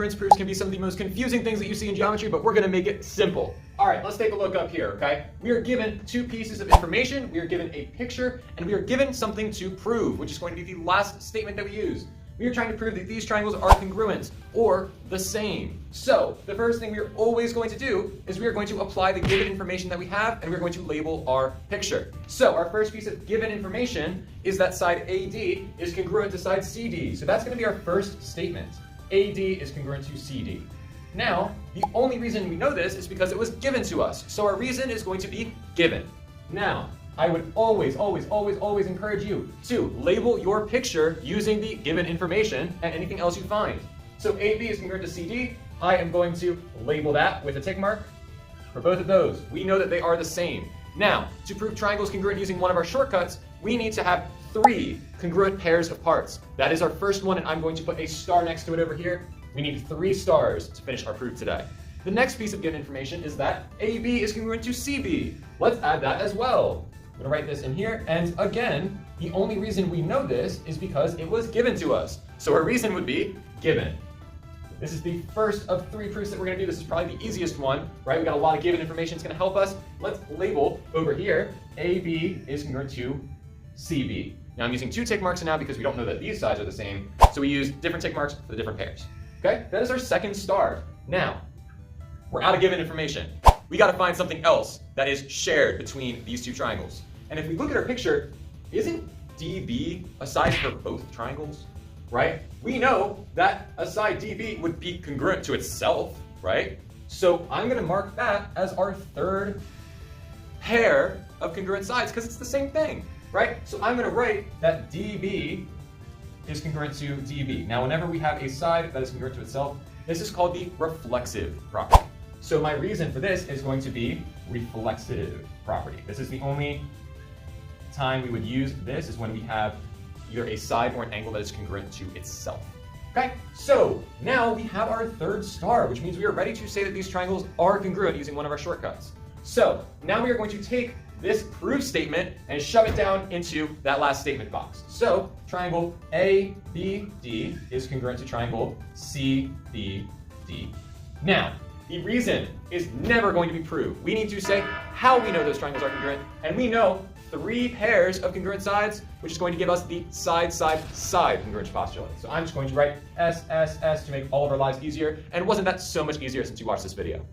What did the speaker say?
congruence proofs can be some of the most confusing things that you see in geometry, but we're going to make it simple. All right, let's take a look up here, okay? We are given two pieces of information, we are given a picture, and we are given something to prove, which is going to be the last statement that we use. We are trying to prove that these triangles are congruent, or the same. So, the first thing we are always going to do is we are going to apply the given information that we have, and we're going to label our picture. So, our first piece of given information is that side AD is congruent to side CD. So that's going to be our first statement. AD is congruent to CD. Now, the only reason we know this is because it was given to us. So our reason is going to be given. Now, I would always encourage you to label your picture using the given information and anything else you find. So AB is congruent to CD. I am going to label that with a tick mark for both of those. We know that they are the same. Now, to prove triangles congruent using one of our shortcuts, we need to have 3 congruent pairs of parts. That is our first one, and I'm going to put a star next to it over here. We need 3 stars to finish our proof today. The next piece of given information is that AB is congruent to CB. Let's add that as well. I'm going to write this in here, and again, the only reason we know this is because it was given to us. So our reason would be given. This is the first of 3 proofs that we're going to do. This is probably the easiest one, right? We got a lot of given information. It's going to help us. Let's label over here, AB is congruent to CB. Now I'm using 2 tick marks now because we don't know that these sides are the same. So we use different tick marks for the different pairs. Okay, that is our second star. Now, we're out of given information. We got to find something else that is shared between these 2 triangles. And if we look at our picture, isn't DB a side for both triangles? Right? We know that a side DB would be congruent to itself, right? So I'm going to mark that as our third pair of congruent sides because it's the same thing, right? So I'm going to write that DB is congruent to DB. Now, whenever we have a side that is congruent to itself, this is called the reflexive property. So my reason for this is going to be reflexive property. This is the only time we would use this is when we have either a side or an angle that is congruent to itself. Okay, so now we have our third star, which means we are ready to say that these triangles are congruent using one of our shortcuts. So now we are going to take this proof statement and shove it down into that last statement box. So triangle ABD is congruent to triangle CBD. Now, the reason is never going to be proved. We need to say how we know those triangles are congruent, and we know 3 pairs of congruent sides, which is going to give us the side congruence postulate. So I'm just going to write S to make all of our lives easier, and wasn't that so much easier since you watched this video?